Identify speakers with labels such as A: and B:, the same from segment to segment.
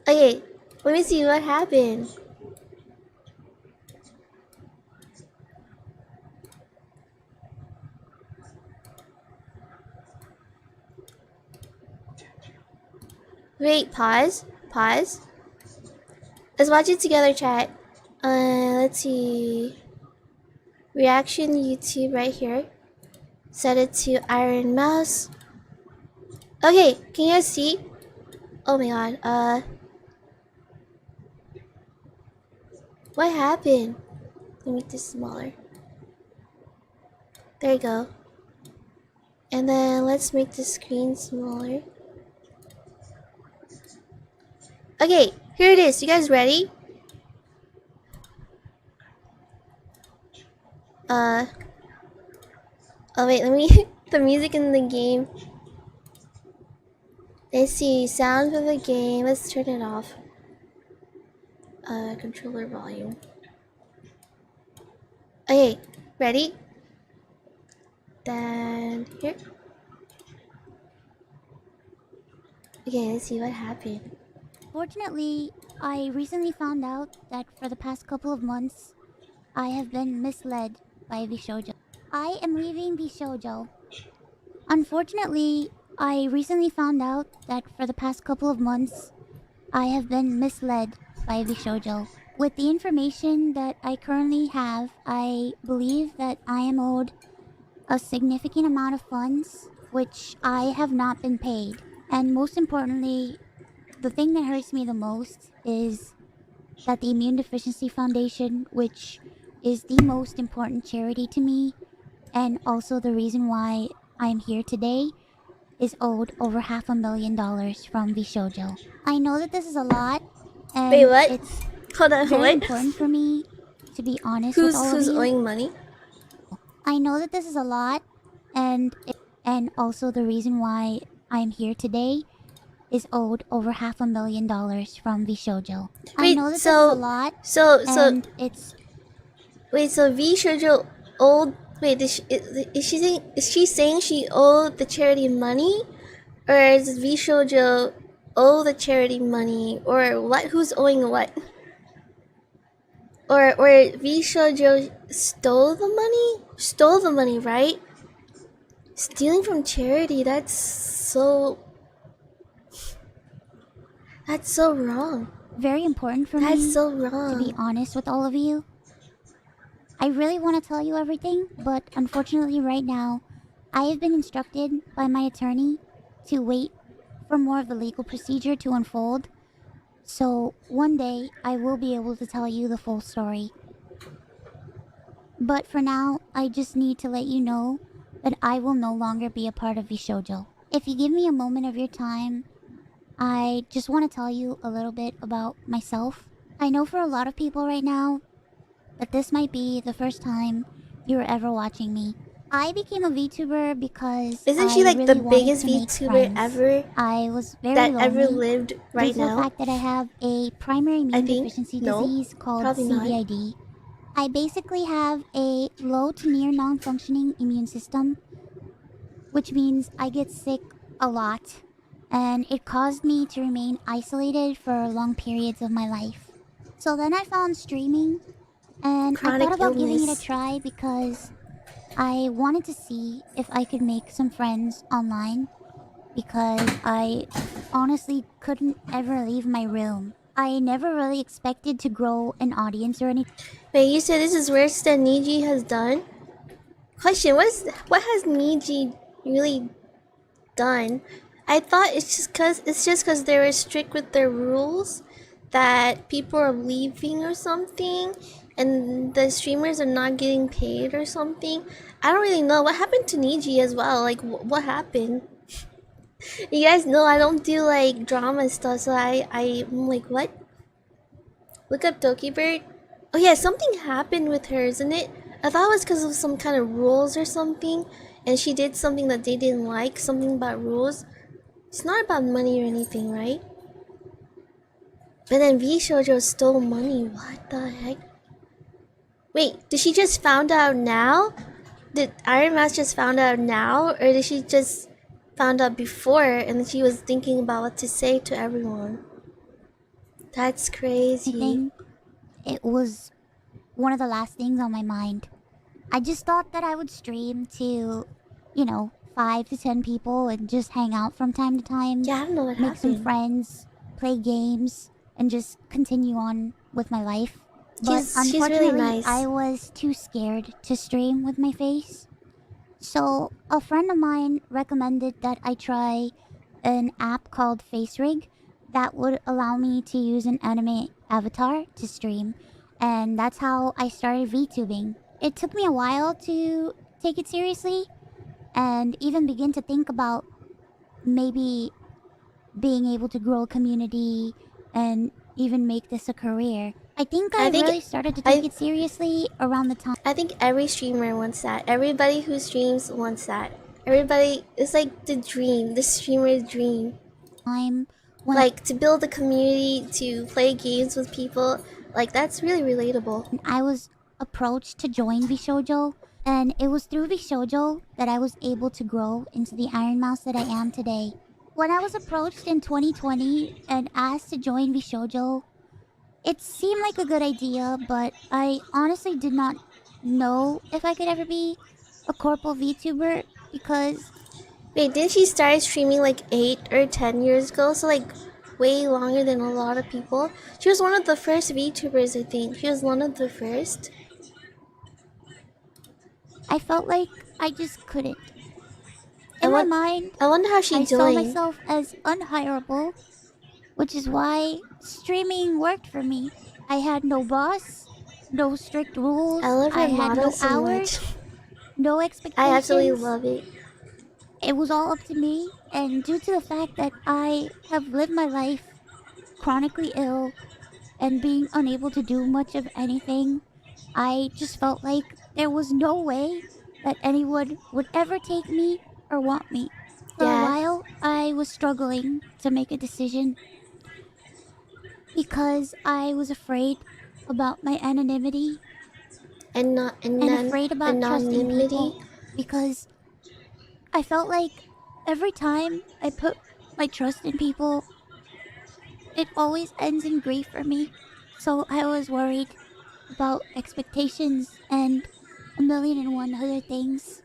A: Okay, let me see what happened. Wait, pause. Pause. Let's watch it together, chat. Let's see. Reaction YouTube right here. Set it to Ironmouse. Okay, can you guys see? Oh my god, what happened? Let me make this smaller. There you go. And then let's make the screen smaller. Okay, here it is. You guys ready? Oh wait, let me the music in the game. Let's see, sound for the game. Let's turn it off. Controller volume. Okay, ready? Then here. Okay, let's see what happened.
B: Fortunately, I recently found out that for the past couple of months, I have been misled by VShojo. I am leaving VShojo. Unfortunately, I recently found out that for the past couple of months, I have been misled by VShojo. With the information that I currently have, I believe that I am owed a significant amount of funds, which I have not been paid. And most importantly, the thing that hurts me the most is that the Immune Deficiency Foundation, which is the most important charity to me, and also the reason why I'm here today, is owed over $500,000 from VShojo. I know that this is a lot,
A: Wait,
B: and
A: what?
B: it's
A: Hold on,
B: very
A: what?
B: important for me to be honest with all of
A: Who's
B: you.
A: owing money?
B: I know that this is a lot, and also the reason why I'm here today is owed over $500,000 from VShojo. I
A: Wait,
B: know that this is a lot,
A: so
B: and it's
A: wait, so vshojo owed. Wait, is she saying she owed the charity money, or is vshojo owe the charity money, or what? Who's owing what? Or vshojo stole the money? Stole the money, right? Stealing from charity. That's so wrong.
B: very important for
A: That's
B: me
A: so
B: to be
A: wrong.
B: honest with all of you. I really want to tell you everything, but unfortunately, right now, I have been instructed by my attorney to wait for more of the legal procedure to unfold. So one day, I will be able to tell you the full story. But for now, I just need to let you know that I will no longer be a part of VShojo. If you give me a moment of your time, I just want to tell you a little bit about myself. I know for a lot of people right now that this might be the first time you're ever watching me. I became a VTuber because
A: Isn't she
B: I
A: like the
B: really wanted
A: biggest
B: to make
A: VTuber
B: friends.
A: ever
B: I was very
A: that ever
B: lonely
A: lived
B: due
A: right
B: to the
A: now?
B: fact that I have a primary
A: I
B: immune
A: think.
B: deficiency
A: No,
B: disease called
A: probably not.
B: CVID. I basically have a low to near non-functioning immune system, which means I get sick a lot, and it caused me to remain isolated for long periods of my life. So then I found streaming, and I thought
A: Chronic
B: about giving it a
A: illness.
B: try because I wanted to see if I could make some friends online, because I honestly couldn't ever leave my room. I never really expected to grow an audience or anything.
A: Wait, you said this is worse than Niji has done? Question: what has Niji really done? I thought it's just cause they were strict with their rules that people are leaving or something, and the streamers are not getting paid or something. I don't really know what happened to Niji as well. Like, what happened? You guys know I don't do like drama stuff, so I'm like, what? Look up Doki Bird. Oh yeah, something happened with her, isn't it? I thought it was because of some kind of rules or something, and she did something that they didn't like, something about rules. It's not about money or anything, right? But then V Shoujo stole money. What the heck? Wait, did she just found out now? Did Iron Mouse just found out now, or did she just found out before and she was thinking about what to say to everyone? That's crazy.
B: Anything. It was one of the last things on my mind. I just thought that I would stream to, 5 to 10 people and just hang out from time to time,
A: Yeah, I don't know what
B: make some
A: happened.
B: friends, play games, and just continue on with my life. But
A: She's really
B: unfortunately, I
A: nice.
B: was too scared to stream with my face. So a friend of mine recommended that I try an app called FaceRig that would allow me to use an anime avatar to stream. And that's how I started VTubing. It took me a while to take it seriously and even begin to think about maybe being able to grow a community and even make this a career. I think
A: I
B: I
A: think
B: really started to take
A: I
B: it seriously around the
A: I think every streamer wants that. Everybody who streams wants that. Everybody, it's like the dream, the streamer's dream.
B: time when
A: Like to build a community, to play games with people. Like that's really relatable.
B: I was approached to join VShojo, and it was through VShojo that I was able to grow into the Iron Mouse that I am today. When I was approached in 2020 and asked to join VShojo, it seemed like a good idea, but I honestly did not know if I could ever be a corporal VTuber because
A: Wait, didn't she start streaming like 8 or 10 years ago? So like way longer than a lot of people. She was one of the first VTubers, I think. She was one of the first.
B: I felt like I just couldn't.
A: I
B: In my
A: want
B: mind,
A: I wonder how she
B: I saw
A: joined.
B: myself as unhireable, which is why streaming worked for me. I had no boss, no strict
A: I
B: rules,
A: love
B: I
A: her
B: had
A: motto
B: no
A: so much.
B: hours, no
A: I absolutely
B: expectations.
A: love it.
B: It was all up to me, and due to the fact that I have lived my life chronically ill and being unable to do much of anything, I just felt like there was no way that anyone would ever take me or want me. For a
A: Yeah.
B: while, I was struggling to make a decision because I was afraid about my anonymity
A: And not and
B: and
A: non
B: afraid about trusting
A: anonymity.
B: people because I felt like every time I put my trust in people, it always ends in grief for me. So I was worried about expectations and a million and one other things.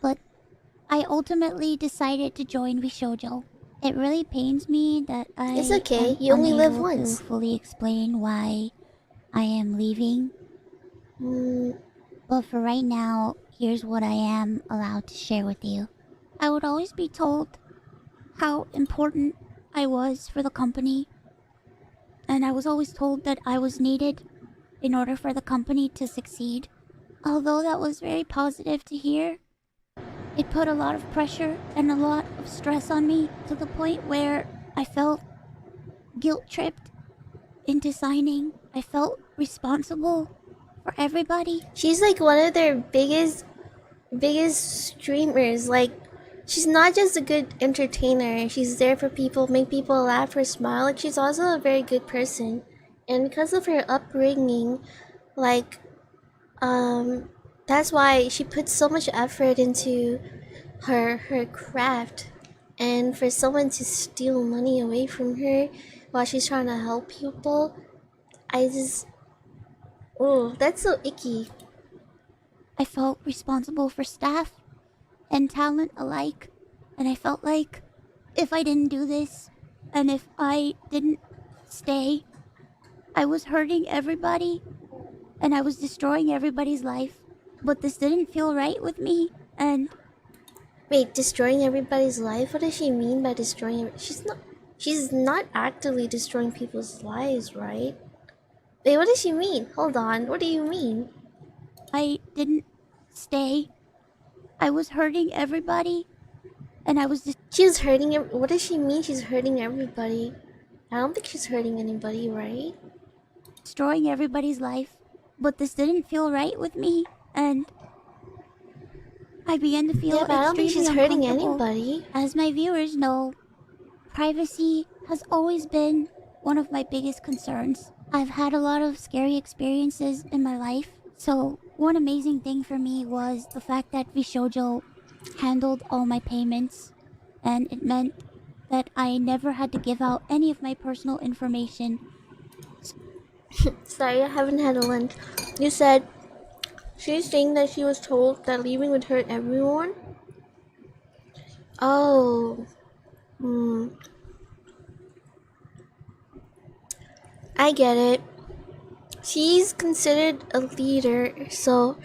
B: But I ultimately decided to join VShojo. It really pains me that
A: It's
B: I
A: okay.
B: am
A: You only live
B: unable to
A: once.
B: fully explain why I am leaving.
A: Mm,
B: But for right now, here's what I am allowed to share with you. I would always be told how important I was for the company, and I was always told that I was needed in order for the company to succeed. Although that was very positive to hear, it put a lot of pressure and a lot of stress on me to the point where I felt guilt tripped into signing. I felt responsible for everybody.
A: she's like one of their biggest streamers. Like she's not just a good entertainer. She's there for people, make people laugh or smile. Like she's also a very good person. And because of her upbringing, like um that's why she puts so much effort into her craft. And for someone to steal money away from her while she's trying to help people, I just, oh, that's so icky.
B: I felt responsible for staff and talent alike. And I felt like if I didn't do this and if I didn't stay, I was hurting everybody and I was destroying everybody's life. But this didn't feel right with me. And
A: Wait, destroying everybody's life? What does she mean by destroying? She's not actively destroying people's lives, right? Wait, what does she mean? Hold on. What do you mean?
B: I didn't stay. I was hurting everybody and I was
A: She's hurting. What does she mean? She's hurting everybody. I don't think she's hurting anybody, right?
B: destroying everybody's life. But this didn't feel right with me. And I began to
A: Yeah,
B: feel
A: but I don't think
B: extremely
A: she's hurting
B: uncomfortable.
A: anybody.
B: As my viewers know, privacy has always been one of my biggest concerns. I've had a lot of scary experiences in my life, so one amazing thing for me was the fact that VShojo handled all my payments, and it meant that I never had to give out any of my personal information
A: Sorry, I haven't had a lunch. You said she's saying that she was told that leaving would hurt everyone? Oh, hmm. I get it. She's considered a leader, so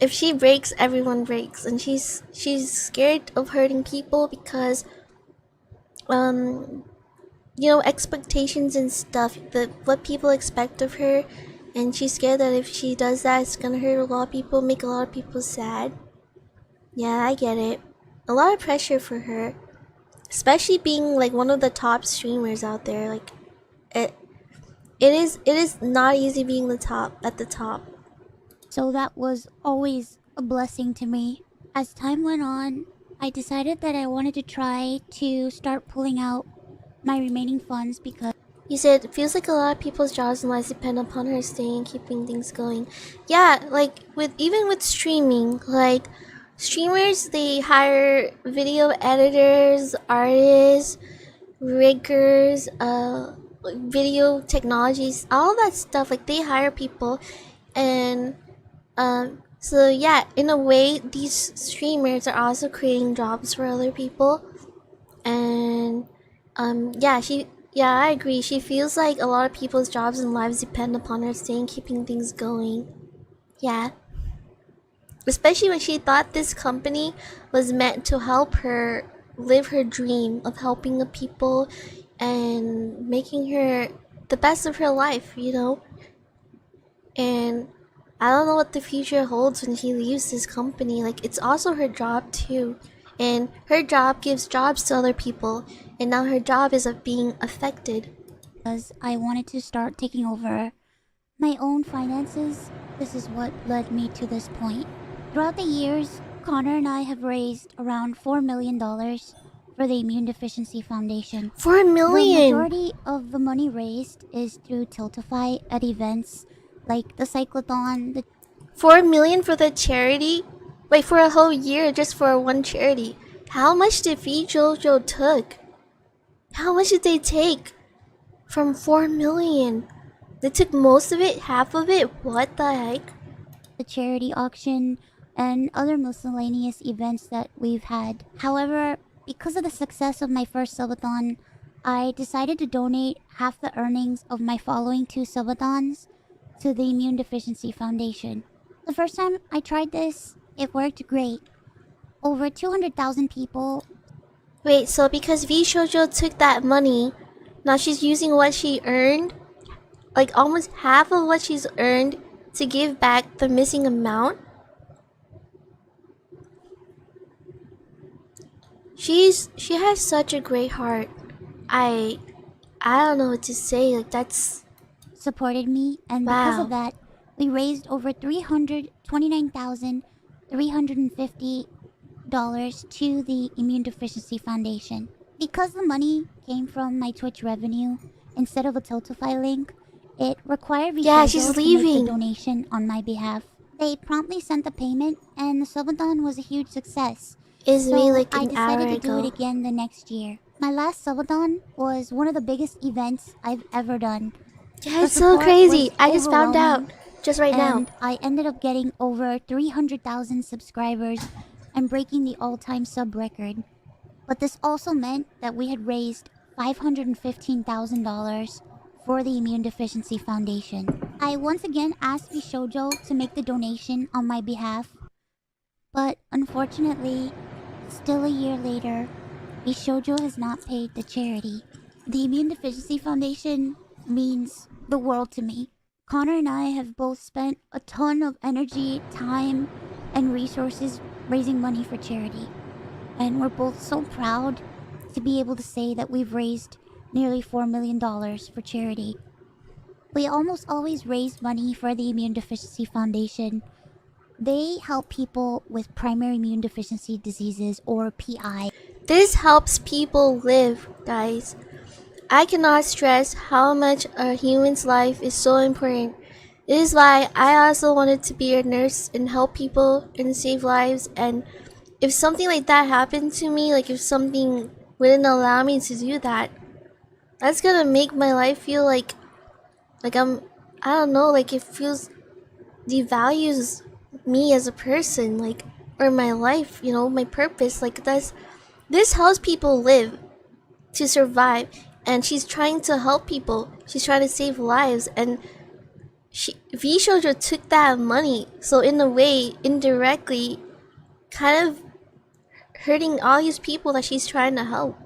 A: if she breaks, everyone breaks, and she's scared of hurting people because um expectations and stuff, the what people expect of her, and she's scared that if she does that, it's gonna hurt a lot of people, make a lot of people sad. Yeah, I get it. A lot of pressure for her, especially being like one of the top streamers out there. Like it, it is not easy being the top at the top.
B: So that was always a blessing to me. As time went on, I decided that I wanted to try to start pulling out my remaining funds because
A: You said it feels like a lot of people's jobs and lives depend upon her staying and keeping things going. Yeah, like with streaming, like streamers they hire video editors, artists, riggers, video technologies, all that stuff. Like they hire people, and so yeah, in a way, these streamers are also creating jobs for other people, and yeah, I agree. She feels like a lot of people's jobs and lives depend upon her staying, keeping things going. Yeah. Especially when she thought this company was meant to help her live her dream of helping the people and making her the best of her life. And I don't know what the future holds when she leaves this company. Like, it's also her job, too. And her job gives jobs to other people. And now her job is being affected.
B: I wanted to start taking over my own finances. This is what led me to this point. Throughout the years, Connor and I have raised around $4 million for the Immune Deficiency Foundation.
A: 4 million!
B: The majority of the money raised is through Tiltify at events like the Cyclothon, the
A: 4 million for the charity? Wait, for a whole year just for one charity. How much did vTubers took? How much did they take from 4 million? They took most of it, half of it? What the heck?
B: charity auction, and other miscellaneous events that we've had. However, because of the success of my first subathon, I decided to donate half the earnings of my following two subathons to the Immune Deficiency Foundation. The first time I tried this, it worked great. Over 200,000 people.
A: Wait, so because vShojo took that money, now she's using what she earned, like almost half of what she's earned, to give back the missing amount? She has such a great heart. I I don't know what to say. Like that's
B: Supported me, and because of
A: wow.
B: that, we raised over $329,350 to the Immune Deficiency Foundation. Because the money came from my Twitch revenue instead of a Tiltify link, it required
A: Yeah, she's
B: Vishojo to make the
A: leaving.
B: donation on my behalf. They promptly sent the payment, and the subathon was a huge success.
A: Is me
B: So
A: like
B: I
A: an hour
B: decided to do it
A: ago.
B: again the next year. My last subathon was one of the biggest events I've ever done.
A: Yeah,
B: The
A: it's so
B: support
A: crazy.
B: was
A: I just found out
B: overwhelming,
A: just right now.
B: and I ended up getting over 300,000 subscribers and breaking the all-time sub record. But this also meant that we had raised $515,000 for the Immune Deficiency Foundation. I once again asked Vishojo to make the donation on my behalf, but unfortunately, still a year later, Vishojo has not paid the charity. The Immune Deficiency Foundation means the world to me. Connor and I have both spent a ton of energy, time, and resources raising money for charity. And we're both so proud to be able to say that we've raised nearly $4 million for charity. We almost always raise money for the Immune Deficiency Foundation. They help people with primary immune deficiency diseases, or PI.
A: This helps people live, guys. I cannot stress how much a human's life is so important. This is why I also wanted to be a nurse and help people and save lives. And if something like that happened to me, like if something wouldn't allow me to do that, that's gonna make my life feel like I'm I don't know, like it feels devalues me as a person, like, or my life, you know, my purpose. Like this helps people live to survive, and she's trying to help people. She's trying to save lives, and VShojo took that money, so in a way, indirectly, kind of hurting all these people that she's trying to help.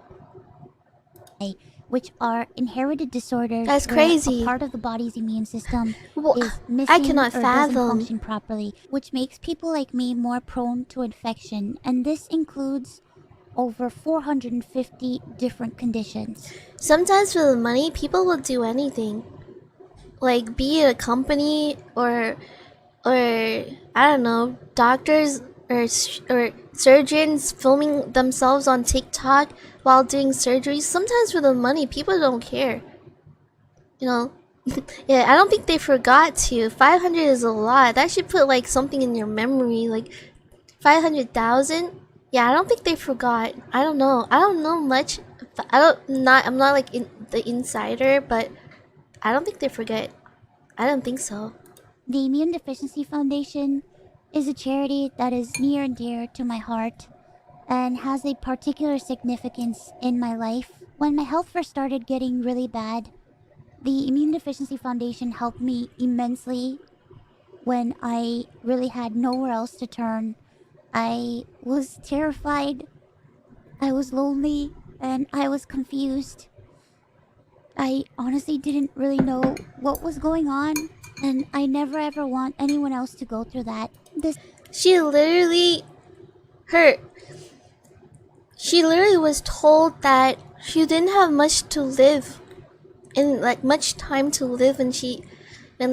B: Which are inherited disorders
A: That's
B: where a
A: crazy.
B: part of the body's immune system
A: Well,
B: is
A: I
B: missing
A: cannot
B: or doesn't
A: fathom.
B: function properly, which makes people like me more prone to infection, and this includes over 450 different conditions.
A: Sometimes for the money, people will do anything. Like be it a company or I don't know, doctors or surgeons filming themselves on TikTok while doing surgeries. Sometimes for the money, people don't care. You know, yeah, I don't think they forgot to. 500 is a lot. That should put like something in your memory, like 500,000. Yeah, I don't think they forgot. I don't know. I don't know much. I'm not like in the insider, but I don't think they forget. I don't think so.
B: The Immune Deficiency Foundation is a charity that is near and dear to my heart and has a particular significance in my life. When my health first started getting really bad, the Immune Deficiency Foundation helped me immensely when I really had nowhere else to turn. I was terrified, I was lonely, and I was confused. I honestly didn't really know what was going on, and I never ever want anyone else to go through that.
A: She literally her she literally was told that she didn't have much to live and like much time to live, and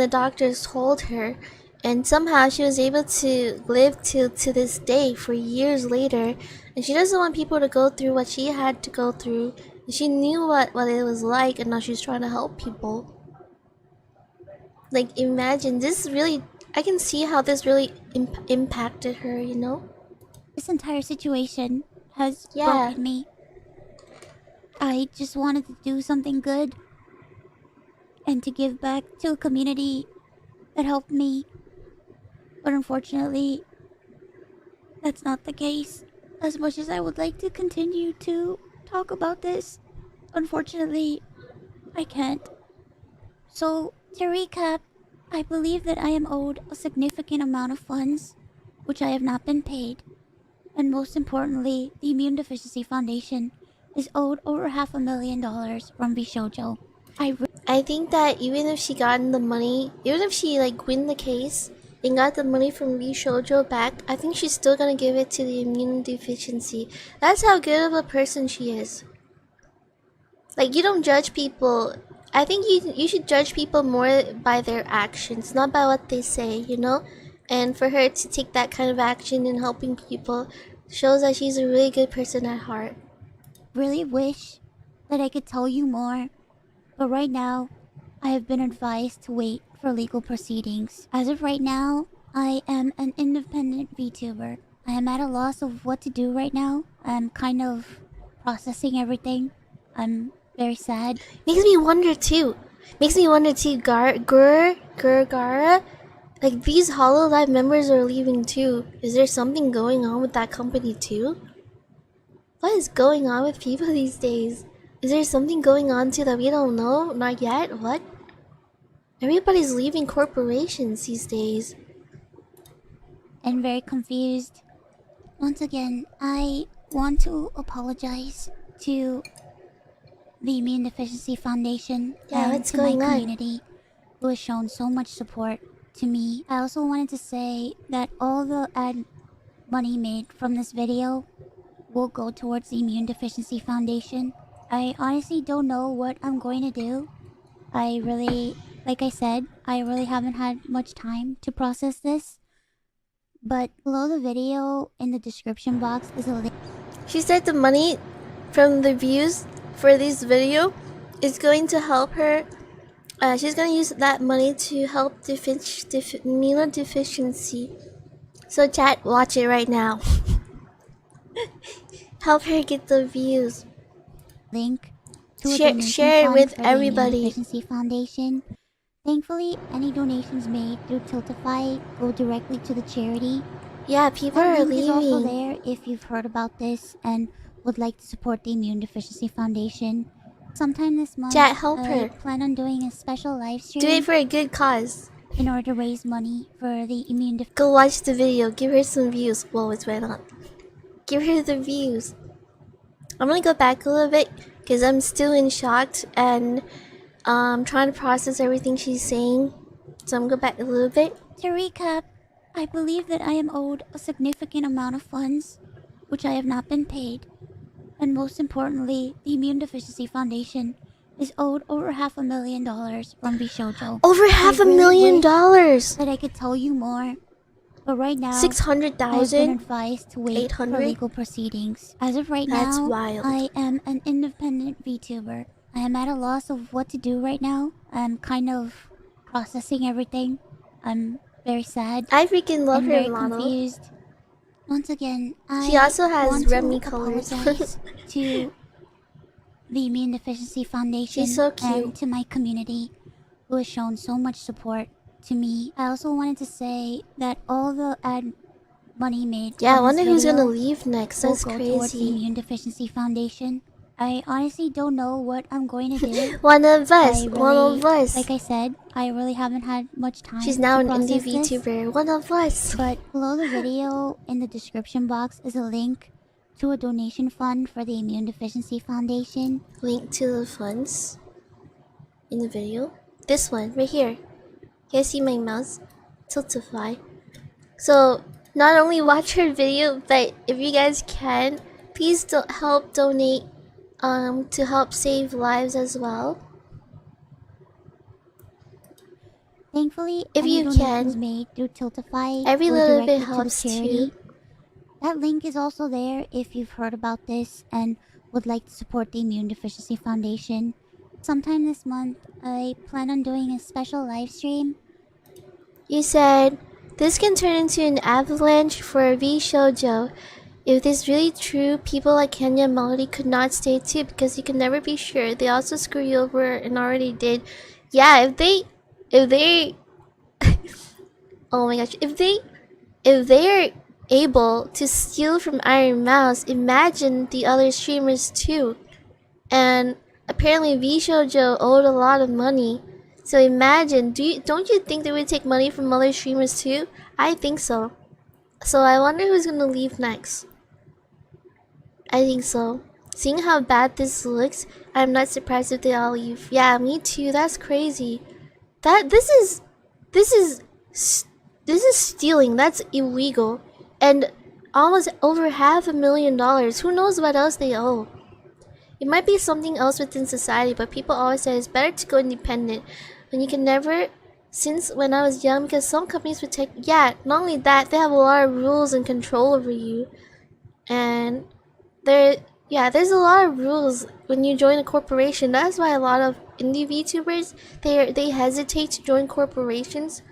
A: the doctors told her, and somehow she was able to live to this day for years later, and she doesn't want people to go through what she had to go through. She knew what it was like, and now she's trying to help people. Like imagine this really, I can see how this really impacted her, you know.
B: This entire situation has
A: Yeah.
B: broken me. I just wanted to do something good and to give back to a community that helped me. But unfortunately, that's not the case. As much as I would like to continue to talk about this, unfortunately, I can't. So, to recap, I believe that I am owed a significant amount of funds, which I have not been paid. And most importantly, the Immune Deficiency Foundation is owed over $500,000 from VShojo.
A: I think that even if she gotten the money, even if she like win the case and got the money from VShojo back, I think she's still gonna give it to the immune deficiency. That's how good of a person she is. Like you don't judge people. I think you should judge people more by their actions, not by what they say, you know? And for her to take that kind of action in helping people shows that she's a really good person at heart.
B: really wish that I could tell you more, but right now, I have been advised to wait for legal proceedings. As of right now, I am an independent VTuber. I am at a loss of what to do right now. I'm kind of processing everything. I'm very sad.
A: Makes me wonder too. Makes me wonder too, Gara. Like these Hololive members are leaving too. Is there something going on with that company too? What is going on with people these days? Is there something going on too that we don't know? Not yet? What? Everybody's leaving corporations these days.
B: And very confused. Once again, I want to apologize to the Immune Deficiency Foundation
A: Yeah,
B: and
A: what's
B: to my
A: going on?
B: community who has shown so much support to me. I also wanted to say that all the ad money made from this video will go towards the Immune Deficiency Foundation. I honestly don't know what I'm going to do. I really, like I said, I really haven't had much time to process this. But below the video in the description box is a link.
A: She said the money from the views for this video is going to help her. She's gonna use that money to help immunodeficiency. So chat, watch it right now. Help her get the views.
B: Link to a donation
A: Share it
B: fund
A: with
B: for the Immune
A: everybody.
B: Deficiency Foundation Thankfully, any donations made through Tiltify go directly to the charity.
A: Yeah, people
B: That
A: are
B: link is also
A: leaving.
B: there if you've heard about this and would like to support the Immune Deficiency Foundation. Sometime this month,
A: Chat, help
B: I
A: her.
B: plan on doing a special live
A: Do it
B: stream
A: for a good cause.
B: in order to raise money for the Immune Deficiency.
A: Go watch the video. Give her some views. Whoa, it's right on. Give her the views. I'm gonna go back a little bit because I'm still in shock and trying to process everything she's saying. So I'm gonna go back a little bit.
B: To recap, I believe that I am owed a significant amount of funds, which I have not been paid. And most importantly, the Immune Deficiency Foundation is owed over $500,000 from VShojo.
A: Over
B: I
A: half a
B: really
A: million
B: wish
A: dollars.
B: that I could tell you more, but right now, I have been
A: 600,000.
B: advised to wait for
A: 800.
B: legal proceedings. As of right
A: That's
B: now,
A: wild.
B: I am an independent VTuber. I am at a loss of what to do right now. I'm kind of processing everything. I'm very sad
A: I freaking love
B: and
A: her
B: very
A: model.
B: confused. Once again,
A: She
B: I
A: also has
B: want
A: Remi
B: to
A: colors.
B: apologize to the Immune Deficiency
A: She's
B: Foundation
A: so cute.
B: and to my community who has shown so much support to me. I also wanted to say that all the ad money made
A: Yeah, I
B: from this
A: wonder who's gonna
B: video
A: leave next.
B: will
A: That's
B: go towards the
A: crazy.
B: Immune Deficiency Foundation. I honestly don't know what I'm going to do.
A: One of us.
B: I
A: One
B: really,
A: of us.
B: like I said, I really haven't had much
A: She's
B: time
A: now
B: to
A: an indie
B: process this.
A: VTuber. One of us.
B: But below the video in the description box is a link to a donation fund for the Immune Deficiency Foundation.
A: Link to the funds in the video. This one right here. You guys see my mouse? Tiltify. So not only watch her video, but if you guys can, please help donate to help save lives as well.
B: Thankfully,
A: If
B: any
A: you
B: donations
A: can,
B: made through Tiltify
A: every
B: go
A: little bit
B: directly to the
A: helps too.
B: charity. That link is also there if you've heard about this and would like to support the Immune Deficiency Foundation. Sometime this month, I plan on doing a special live stream.
A: You said this can turn into an avalanche for VShojo. If this is really true, people like Kenya and Melody could not stay too because you can never be sure. They also screw you over and already did. Yeah, if they oh my gosh, if they're able to steal from Ironmouse, imagine the other streamers too. And apparently VShojo owed a lot of money. So imagine, don't you think they would take money from other streamers too? I think so. So I wonder who's gonna leave next. I think so. Seeing how bad this looks, I'm not surprised if they all leave. Yeah, me too. That's crazy. This is this is stealing. That's illegal. And almost over $500,000. Who knows what else they owe? It might be something else within society, but people always say it's better to go independent when you can never. Since when I was young, because some companies would take. Yeah, not only that, they have a lot of rules and control over you, and there's a lot of rules when you join a corporation. That's why a lot of indie VTubers they hesitate to join corporations.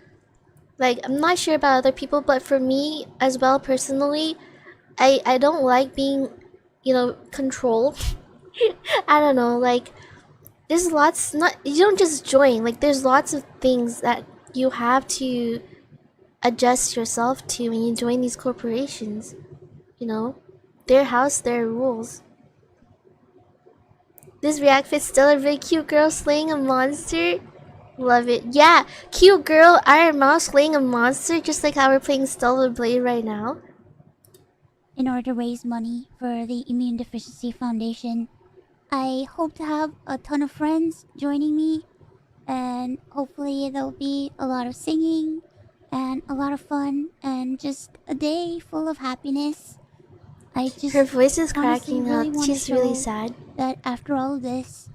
A: Like, I'm not sure about other people, but for me as well personally, I don't like being, controlled. I don't know, like there's lots not you don't just join, like there's lots of things that you have to adjust yourself to when you join these corporations, you know? Their house, their rules. This react fit's still a really cute girl slaying a monster. Love it. Yeah, cute girl Ironmouse slaying a monster, just like how we're playing Stellar Blade right now.
B: In order to raise money for the Immune Deficiency Foundation. I hope to have a ton of friends joining me, and hopefully there'll be a lot of singing and a lot of fun and just a day full of happiness. I
A: Her
B: just
A: voice is
B: honestly
A: cracking
B: really
A: up.
B: want to
A: She's really
B: show
A: sad.
B: that after all of this,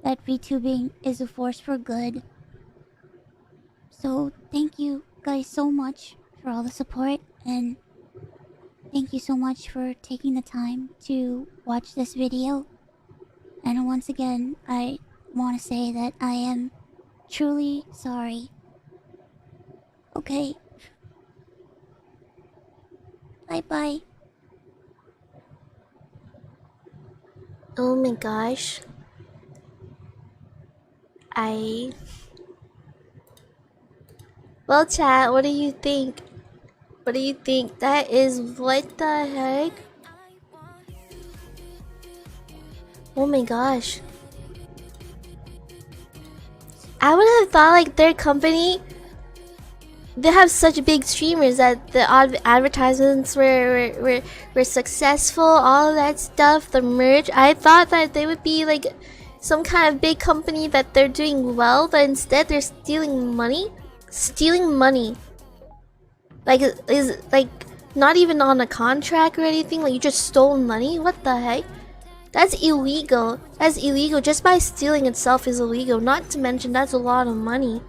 B: that VTubing is a force for good. So thank you guys so much for all the support, and thank you so much for taking the time to watch this video. And once again, I want to say that I am truly sorry. Okay. Bye-bye.
A: Oh my gosh. I Well, chat, what do you think? What do you think? That is what the heck? Oh my gosh. I would have thought like their company, they have such big streamers that the advertisements were successful, all of that stuff, the merch. I thought that they would be like some kind of big company that they're doing well, but instead they're stealing money. Stealing money. Like, is like not even on a contract or anything, like you just stole money? What the heck? That's illegal. That's illegal. Just by stealing itself is illegal. Not to mention that's a lot of money.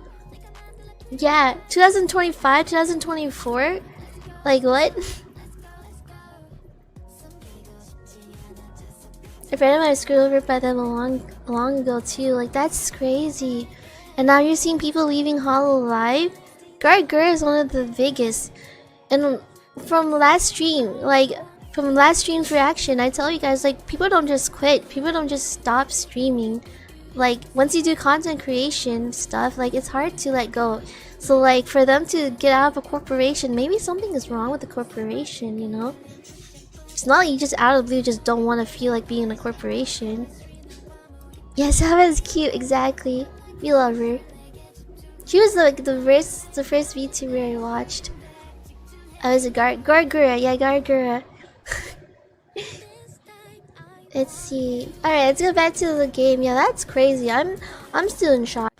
A: Yeah, 2025, 2024? Like what? A friend of mine was screwed over by them long ago too. Like that's crazy. And now you're seeing people leaving Hollow alive? Gargur is one of the biggest. And from last stream, like from last stream's reaction, I tell you guys, like people don't just quit. People don't just stop streaming. Like once you do content creation stuff, like it's hard to let go. So like for them to get out of a corporation, maybe something is wrong with the corporation, you know? It's not like you just out of the blue just don't want to feel like being in a corporation. Yes, Saba is cute, exactly. We love her. She was like the first VTuber I watched. I was a Gargura, yeah, Gargura. Let's see. Alright, let's go back to the game. Yeah, that's crazy. I'm still in shock.